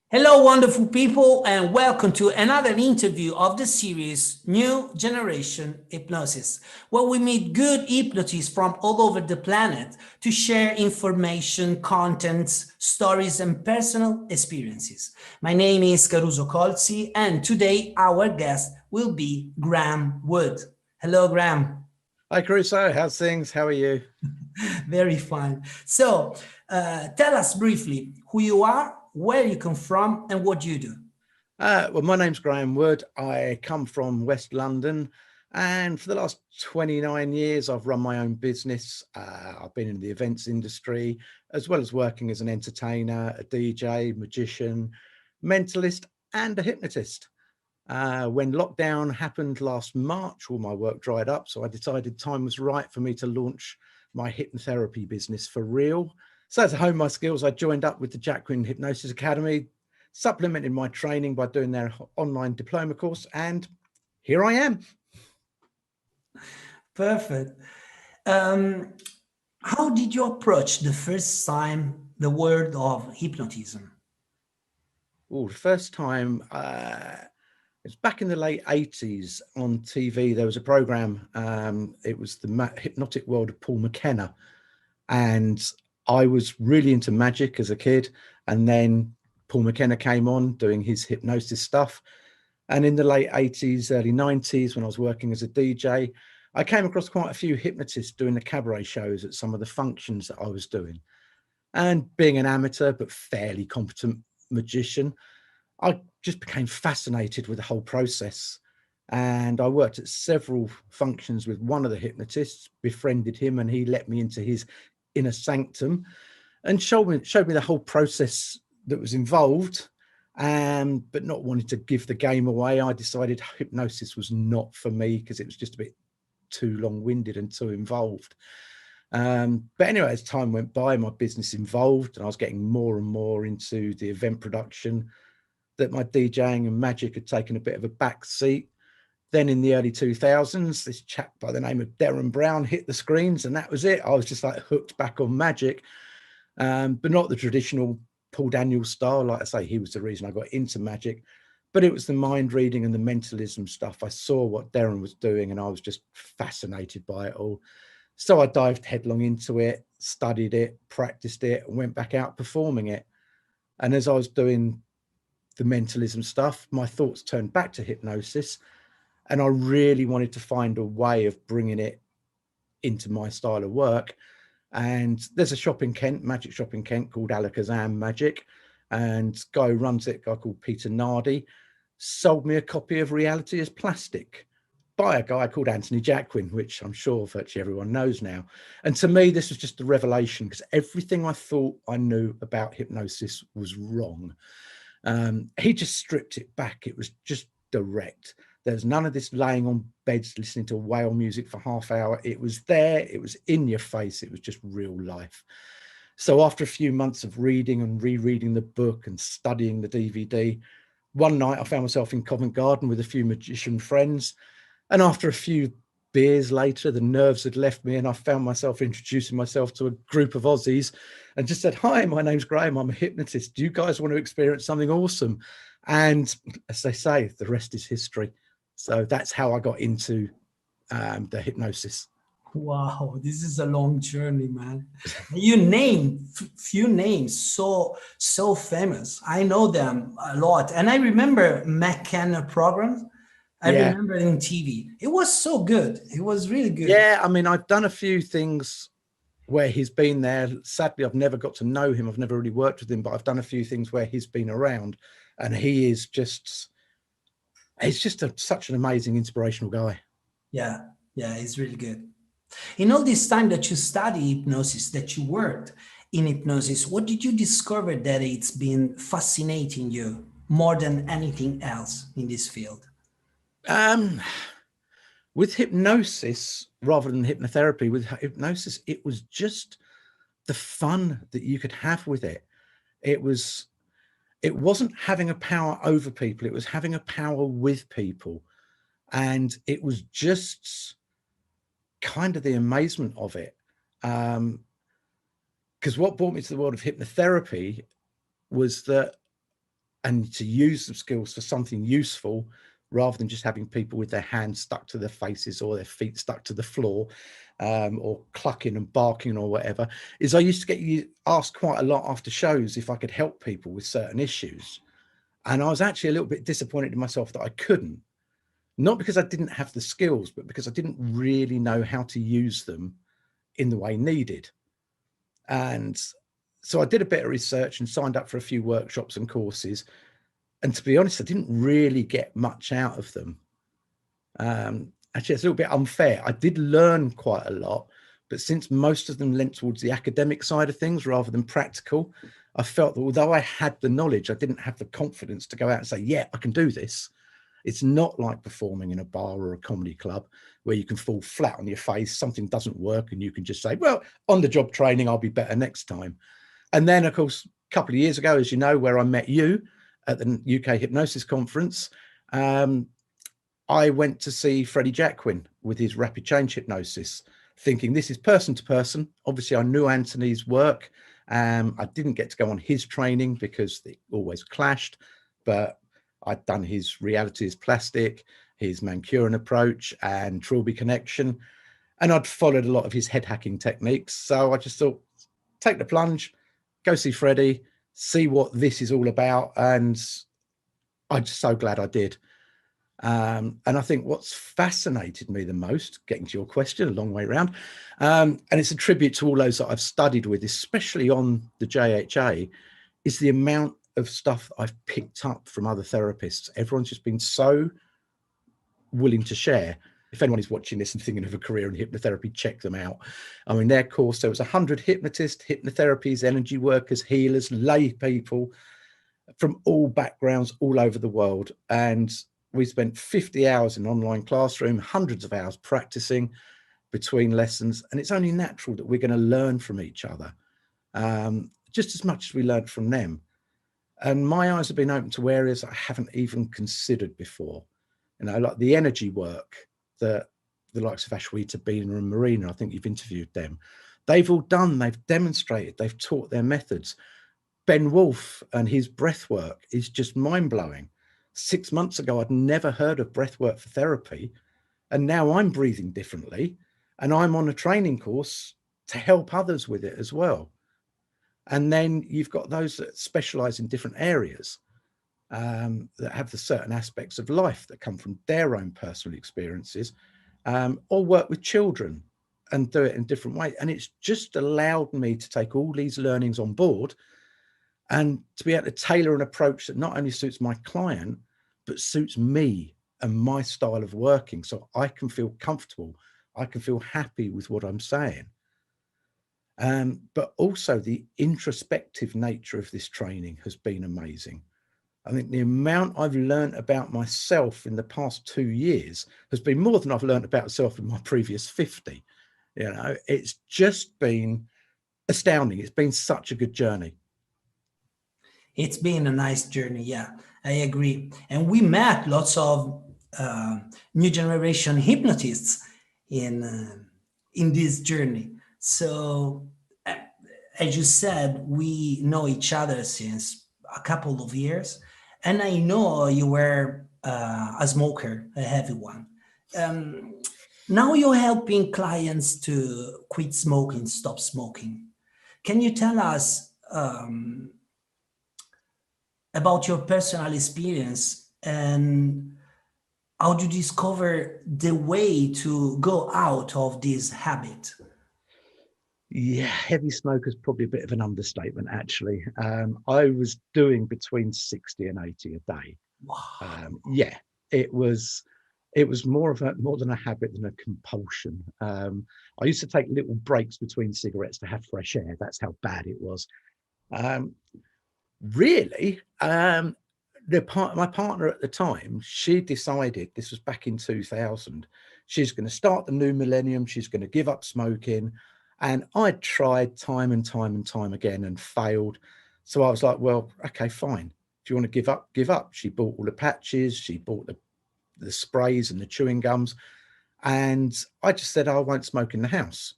Hello, wonderful people, and welcome to another interview of the series New Generation Hypnosis, where we meet good hypnotists from all over the planet to share information, contents, stories, and personal experiences. My name is Caruso Colzi, and today our guest will be Graeme Wood. Hello, Graeme. Hi, Crusoe. How's things? How are you? Very fine. So, tell us briefly who you are, where you come from, and what you do. Well, my name's Graeme Wood. I come from West London, and for the last 29 years, I've run my own business. I've been in the events industry, as well as working as an entertainer, a DJ, magician, mentalist, and a hypnotist. When lockdown happened last March, all my work dried up, so I decided time was right for me to launch my hypnotherapy business for real. So to hone my skills, I joined up with the Jacquin Hypnosis Academy, supplemented my training by doing their online diploma course, and here I am. Perfect. Um, how did you approach the first time the word of hypnotism? Oh, the first time, it was back in the late 80s on TV. There was a program, it was the Hypnotic World of Paul McKenna, and I was really into magic as a kid. And then Paul McKenna came on doing his hypnosis stuff. And in the late 80s, early 90s, when I was working as a DJ, I came across quite a few hypnotists doing the cabaret shows at some of the functions that I was doing. And being an amateur but fairly competent magician, I just became fascinated with the whole process. And I worked at several functions with one of the hypnotists, befriended him, and he let me into his inner sanctum and showed me the whole process that was involved. But not wanting to give the game away, I decided hypnosis was not for me because it was just a bit too long-winded and too involved. But anyway, as time went by, my business evolved and I was getting more and more into the event production, that my DJing and magic had taken a bit of a back seat. Then in the early 2000s, this chap by the name of Darren Brown hit the screens, and that was it. I was just like hooked back on magic, but not the traditional Paul Daniels style. Like I say, he was the reason I got into magic, but it was the mind reading and the mentalism stuff. I saw what Darren was doing, and I was just fascinated by it all. So I dived headlong into it, studied it, practiced it, and went back out performing it. And as I was doing the mentalism stuff, my thoughts turned back to hypnosis, and I really wanted to find a way of bringing it into my style of work. And there's a shop in Kent, magic shop in Kent called Alakazam Magic, and guy who runs it, a guy called Peter Nardi, sold me a copy of Reality as Plastic by a guy called Anthony Jacquin, which I'm sure virtually everyone knows now. And to me, this was just a revelation because everything I thought I knew about hypnosis was wrong. He just stripped it back. It was just direct. There's none of this laying on beds listening to whale music for half hour. It was there. It was in your face. It was just real life. So after a few months of reading and rereading the book and studying the DVD, one night I found myself in Covent Garden with a few magician friends. And after a few beers later, the nerves had left me and I found myself introducing myself to a group of Aussies and just said, "Hi, my name's Graeme. I'm a hypnotist. Do you guys want to experience something awesome?" And as they say, the rest is history. So that's how I got into the hypnosis. Wow, this is a long journey, man. You name few names so famous. I know them a lot, and I remember McKenna programs. I Yeah. remember it in TV. It was so good. It was really good. Yeah. I mean, I've done a few things where he's been there. Sadly, I've never got to know him. I've never really worked with him, but I've done a few things where he's been around, and he's just such an amazing, inspirational guy. Yeah, yeah, it's really good. In all this time that you study hypnosis, that you worked in hypnosis, what did you discover that it's been fascinating you more than anything else in this field? Um, with hypnosis, rather than hypnotherapy, with hypnosis, it was just the fun that you could have with it. It was, it wasn't having a power over people, it was having a power with people. And it was just kind of the amazement of it. Because what brought me to the world of hypnotherapy was that and to use the skills for something useful rather than just having people with their hands stuck to their faces or their feet stuck to the floor, or clucking and barking or whatever, is I used to get asked quite a lot after shows if I could help people with certain issues. And I was actually a little bit disappointed in myself that I couldn't, not because I didn't have the skills, but because I didn't really know how to use them in the way needed. And so I did a bit of research and signed up for a few workshops and courses. And to be honest, I didn't really get much out of them. Actually, it's a little bit unfair. I did learn quite a lot, but since most of them lent towards the academic side of things rather than practical, I felt that although I had the knowledge, I didn't have the confidence to go out and say, yeah, I can do this. It's not like performing in a bar or a comedy club where you can fall flat on your face, something doesn't work, and you can just say, well, on the job training, I'll be better next time. And then, of course, a couple of years ago, as you know, where I met you at the UK Hypnosis Conference, I went to see Freddie Jacquin with his rapid change hypnosis, thinking this is person to person. Obviously, I knew Anthony's work. I didn't get to go on his training because it always clashed, but I'd done his reality is plastic, his Mancuran approach and Trilby connection, and I'd followed a lot of his head hacking techniques. So I just thought, take the plunge, go see Freddie, see what this is all about. And I'm just so glad I did. And I think what's fascinated me the most, getting to your question, a long way around, and it's a tribute to all those that I've studied with, especially on the JHA, is the amount of stuff I've picked up from other therapists. Everyone's just been so willing to share. If anyone is watching this and thinking of a career in hypnotherapy, check them out. I mean, their course, there was 100 hypnotists, hypnotherapies, energy workers, healers, lay people from all backgrounds all over the world. And we spent 50 hours in online classroom, hundreds of hours practicing between lessons. And it's only natural that we're going to learn from each other, just as much as we learned from them. And my eyes have been open to areas I haven't even considered before. You know, like the energy work that the likes of Ashwita Bina and Marina, I think you've interviewed them. They've all done, they've demonstrated, they've taught their methods. Ben Wolf and his breath work is just mind-blowing. 6 months ago, I'd never heard of breath work for therapy. And now I'm breathing differently. And I'm on a training course to help others with it as well. And then you've got those that specialize in different areas, that have the certain aspects of life that come from their own personal experiences, or work with children and do it in a different way. And it's just allowed me to take all these learnings on board and to be able to tailor an approach that not only suits my client, but suits me and my style of working. So I can feel comfortable. I can feel happy with what I'm saying. But also the introspective nature of this training has been amazing. I think the amount I've learned about myself in the past 2 years has been more than I've learned about myself in my previous 50. You know, it's just been astounding. It's been such a good journey. It's been a nice journey. Yeah, I agree. And we met lots of new generation hypnotists in this journey. So, as you said, we know each other since a couple of years, and I know you were a smoker, a heavy one. Now you're helping clients to quit smoking, stop smoking. Can you tell us about your personal experience and how do you discover the way to go out of this habit? Yeah, heavy smoker is probably a bit of an understatement, actually. I was doing between 60 and 80 a day. Wow. Yeah, it was more than a habit than a compulsion. I used to take little breaks between cigarettes to have fresh air. That's how bad it was. Really, my partner at the time, she decided, this was back in 2000, she's going to start the new millennium. She's going to give up smoking. And I tried time and time and time again and failed. So I was like, well, okay, fine. If you want to give up, give up. She bought all the patches. She bought the sprays and the chewing gums. And I just said, I won't smoke in the house.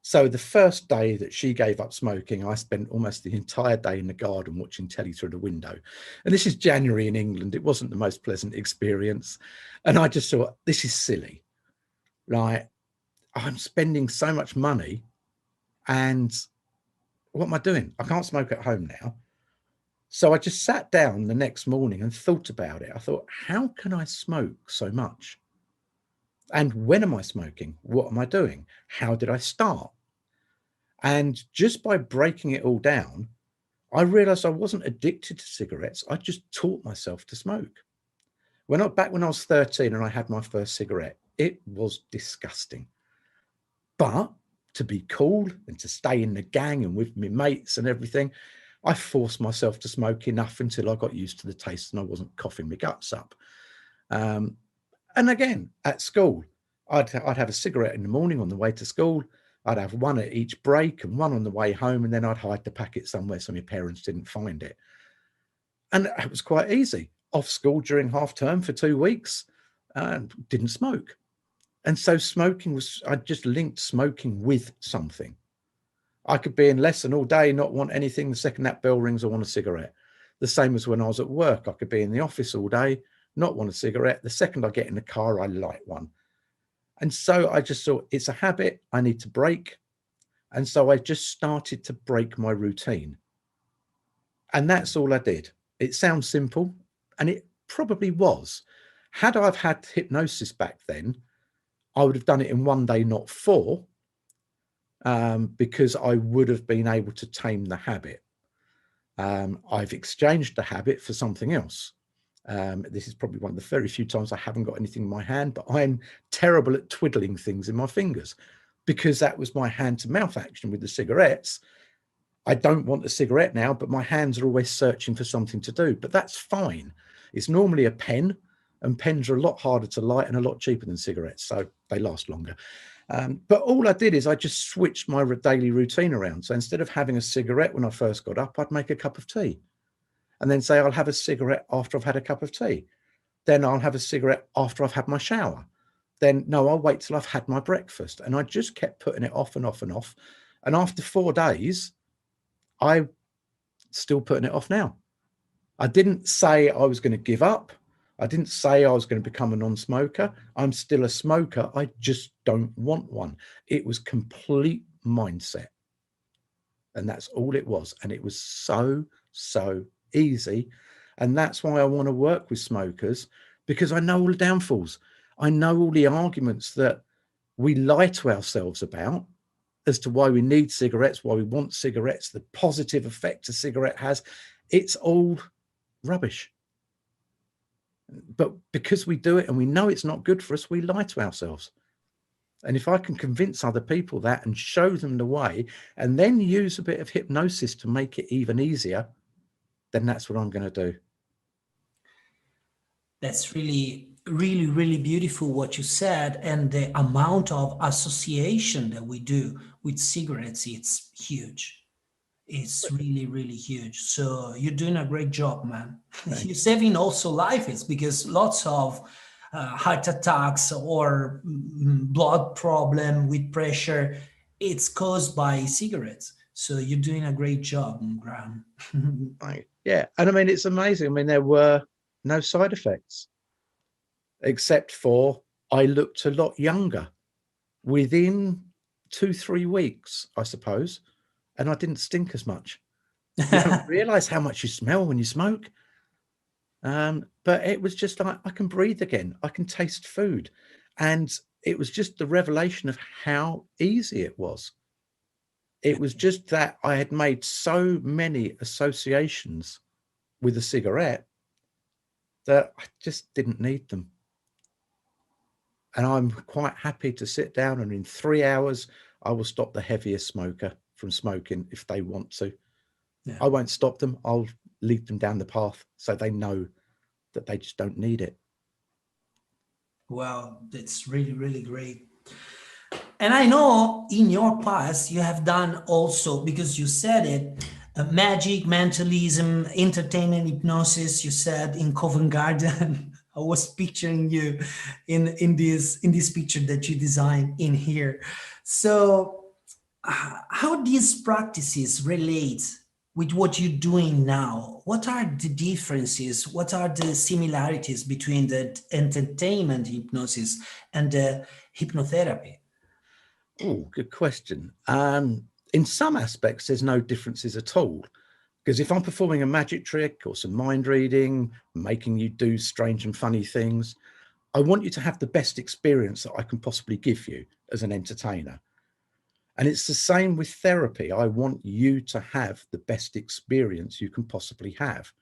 So the first day that she gave up smoking, I spent almost the entire day in the garden watching telly through the window. And this is January in England. It wasn't the most pleasant experience. And I just thought, this is silly. Like, I'm spending so much money, and what am I doing? I can't smoke at home now. So I just sat down the next morning and thought about it. I thought, how can I smoke so much? And when am I smoking? What am I doing? How did I start? And just by breaking it all down, I realized I wasn't addicted to cigarettes. I just taught myself to smoke. Back when I was 13 and I had my first cigarette, it was disgusting. But to be cool and to stay in the gang and with my mates and everything, I forced myself to smoke enough until I got used to the taste and I wasn't coughing my guts up. And again, at school, I'd have a cigarette in the morning on the way to school. I'd have one at each break and one on the way home, and then I'd hide the packet somewhere so my parents didn't find it. And it was quite easy. Off school during half term for 2 weeks, didn't smoke. And so I just linked smoking with something. I could be in lesson all day, not want anything. The second that bell rings, I want a cigarette. The same as when I was at work. I could be in the office all day, not want a cigarette. The second I get in the car, I light one. And so I just thought, it's a habit I need to break. And so I just started to break my routine. And that's all I did. It sounds simple, and it probably was. Had I had hypnosis back then, I would have done it in one day, not 4, because I would have been able to tame the habit. I've exchanged the habit for something else. This is probably one of the very few times I haven't got anything in my hand, but I'm terrible at twiddling things in my fingers because that was my hand to mouth action with the cigarettes. I don't want a cigarette now, but my hands are always searching for something to do, but that's fine. It's normally a pen, and pens are a lot harder to light and a lot cheaper than cigarettes, so they last longer. But all I did is I just switched my daily routine around. So instead of having a cigarette when I first got up, I'd make a cup of tea and then say, I'll have a cigarette after I've had a cup of tea. Then I'll have a cigarette after I've had my shower. Then no, I'll wait till I've had my breakfast. And I just kept putting it off and off and off. And after 4 days, I'm still putting it off now. I didn't say I was going to give up. I didn't say I was going to become a non-smoker. I'm still a smoker. I just don't want one. It was complete mindset. And that's all it was. And it was so easy. And that's why I want to work with smokers, because I know all the downfalls. I know all the arguments that we lie to ourselves about as to why we need cigarettes, why we want cigarettes, the positive effect a cigarette has. It's all rubbish. But because we do it and we know it's not good for us, we lie to ourselves. And if I can convince other people that and show them the way, and then use a bit of hypnosis to make it even easier, then that's what I'm going to do. That's really beautiful what you said. And the amount of association that we do with cigarettes, it's huge. It's really huge. So you're doing a great job, man. You're saving also lives, because lots of heart attacks or blood problem with pressure, it's caused by cigarettes. So you're doing a great job, Graeme. Yeah. And I mean, it's amazing. I mean, there were no side effects, except for I looked a lot younger within 2-3 weeks, I suppose. And I didn't stink as much. You don't realize how much you smell when you smoke. But it was just like, I can breathe again. I can taste food. And it was just the revelation of how easy it was. It was just that I had made so many associations with a cigarette that I just didn't need them. And I'm quite happy to sit down, and in 3 hours, I will stop the heaviest smoker from smoking if they want to. Yeah. I won't stop them. I'll lead them down the path so they know that they just don't need it. Wow, that's really great. And I know in your past you have done also, because you said it, magic, mentalism, entertainment, hypnosis. You said in Covent Garden. I was picturing you in this picture that you designed in here. So how these practices relate with what you're doing now? What are the differences? What are the similarities between the entertainment hypnosis and the hypnotherapy? Oh, good question. In some aspects, there's no differences at all. Because if I'm performing a magic trick or some mind reading, making you do strange and funny things, I want you to have the best experience that I can possibly give you as an entertainer. And it's the same with therapy. I want you to have the best experience you can possibly have.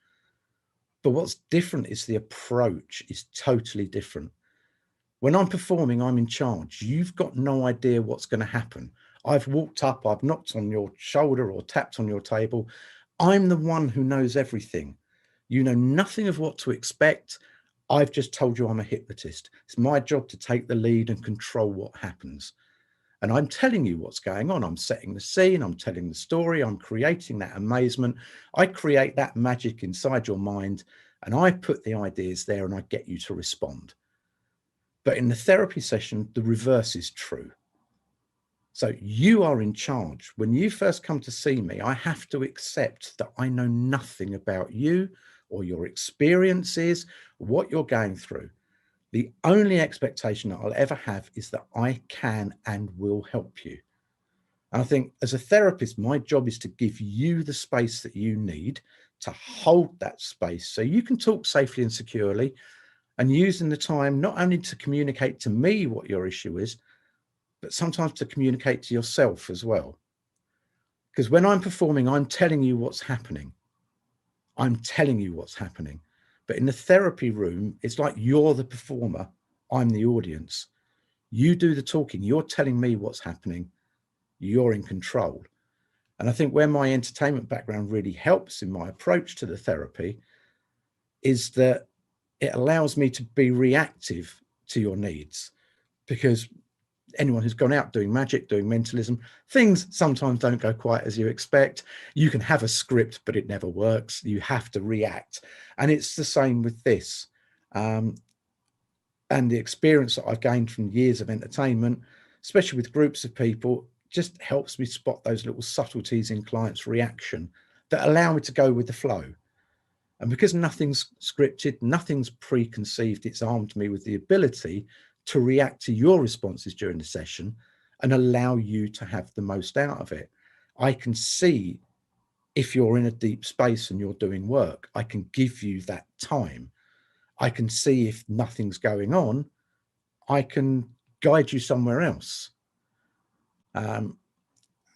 But what's different is the approach is totally different. When I'm performing, I'm in charge. You've got no idea what's going to happen. I've walked up, I've knocked on your shoulder or tapped on your table. I'm the one who knows everything. You know nothing of what to expect. I've just told you I'm a hypnotist. It's my job to take the lead and control what happens. And I'm telling you what's going on. I'm setting the scene. I'm telling the story. I'm creating that amazement. I create that magic inside your mind and I put the ideas there and I get you to respond. But in the therapy session, the reverse is true. So you are in charge. When you first come to see me, I have to accept that I know nothing about you or your experiences, what you're going through. The only expectation that I'll ever have is that I can and will help you. And I think as a therapist, my job is to give you the space that you need to hold that space so you can talk safely and securely, and using the time not only to communicate to me what your issue is, but sometimes to communicate to yourself as well. Because when I'm performing, I'm telling you what's happening. I'm telling you what's happening. But in the therapy room, it's like you're the performer, I'm the audience. You do the talking, you're telling me what's happening, you're in control. And I think where my entertainment background really helps in my approach to the therapy is that it allows me to be reactive to your needs. Because anyone who's gone out doing magic, doing mentalism, things sometimes don't go quite as you expect. You can have a script, but it never works. You have to react. And it's the same with this. And the experience that I've gained from years of entertainment, especially with groups of people, just helps me spot those little subtleties in clients' reaction that allow me to go with the flow. And because nothing's scripted, nothing's preconceived, it's armed me with the ability to react to your responses during the session and allow you to have the most out of it. I can see if you're in a deep space and you're doing work. I can give you that time. I can see if nothing's going on. I can guide you somewhere else. And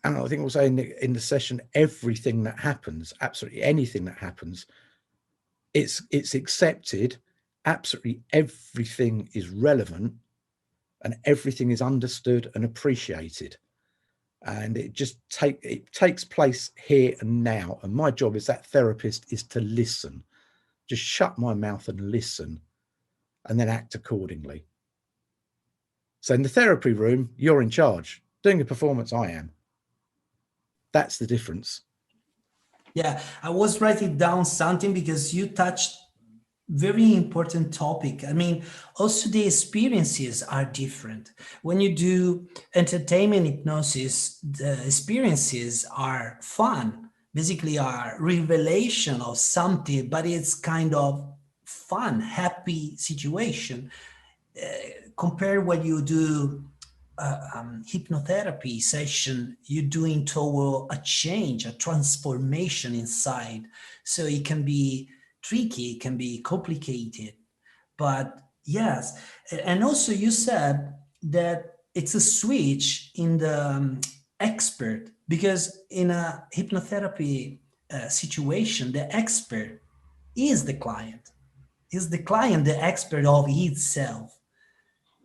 I think also in the session, everything that happens, absolutely anything that happens, it's accepted. Absolutely everything is relevant and everything is understood and appreciated. And it takes place here and now. And my job as that therapist is to listen, just shut my mouth and listen and then act accordingly. So in the therapy room, you're in charge. Doing a performance, I am. That's the difference. Yeah, I was writing down something because you touched very important topic. I mean, also the experiences are different. When you do entertainment hypnosis, the experiences are fun, basically are revelation of something, but it's kind of fun, happy situation. Compare what you do hypnotherapy session, you're doing toward a change, a transformation inside. So it can be tricky, it can be complicated. But yes, and also you said that it's a switch in the expert, because in a hypnotherapy situation, the expert is the client, the expert of itself.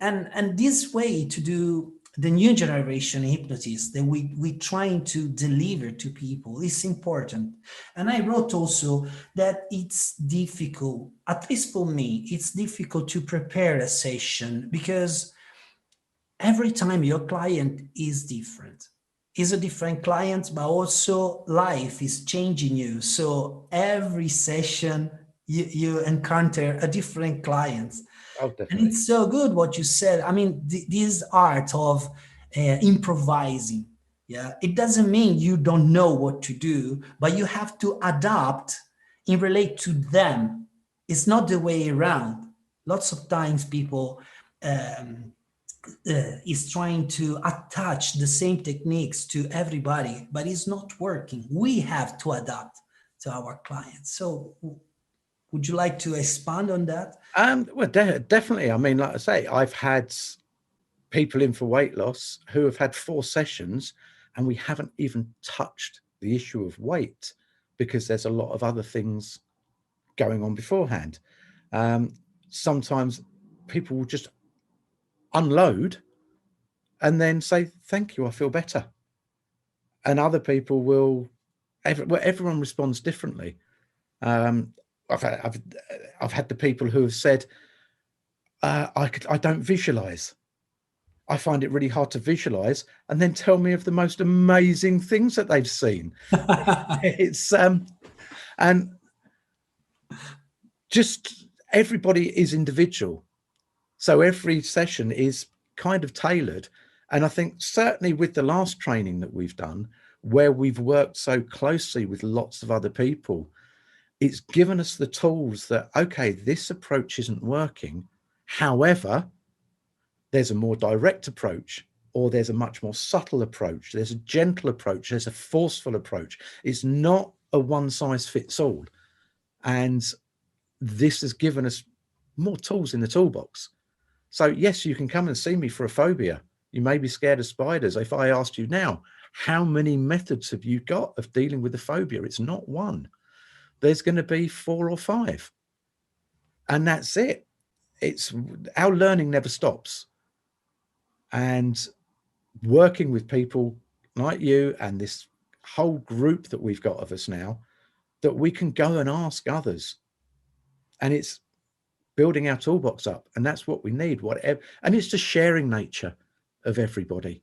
And this way to do the new generation hypnotists that we trying to deliver to people is important. And I wrote also that it's difficult, at least for me, it's difficult to prepare a session because every time your client is different, is a different client, but also life is changing you. So every session you encounter a different client. Oh, And definitely. it's so good what you said. I mean, this art of improvising, Yeah, it doesn't mean you don't know what to do, but you have to adapt and relate to them. It's not the way around. Lots of times people um, is trying to attach the same techniques to everybody, but it's not working. We have to adapt to our clients. So would you like to expand on that? Well, definitely. I mean, like I say, I've had people in for weight loss who have had 4 sessions and we haven't even touched the issue of weight because there's a lot of other things going on beforehand. Sometimes people will just unload and then say, thank you, I feel better. And other people will, everyone responds differently. I've had the people who have said, I don't visualize. I find it really hard to visualize, and then tell me of the most amazing things that they've seen. It's and just everybody is individual, so every session is kind of tailored. And I think certainly with the last training that we've done, where we've worked so closely with lots of other people, it's given us the tools that, okay, this approach isn't working. However, there's a more direct approach, or there's a much more subtle approach. There's a gentle approach. There's a forceful approach. It's not a one size fits all. And this has given us more tools in the toolbox. So yes, you can come and see me for a phobia. You may be scared of spiders. If I asked you now, how many methods have you got of dealing with a phobia? It's not one. There's going to be 4 or 5. And that's it. It's our learning never stops. And working with people like you and this whole group that we've got of us now, that we can go and ask others. And it's building our toolbox up. And that's what we need, whatever. And it's the sharing nature of everybody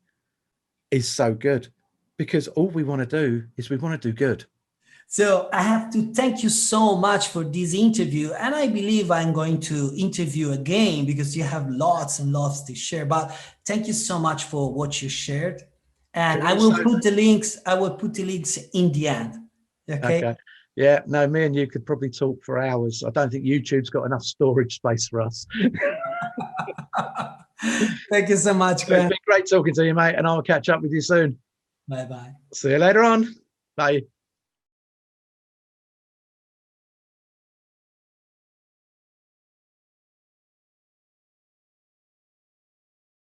is so good, because all we want to do is we want to do good. So I have to thank you so much for this interview. And I believe I'm going to interview again because you have lots and lots to share. But thank you so much for what you shared. And I will put the links, in the end. Okay. Yeah, no, me and you could probably talk for hours. I don't think YouTube's got enough storage space for us. Thank you so much, Graeme. It's been great talking to you, mate, and I'll catch up with you soon. Bye-bye. See you later on. Bye.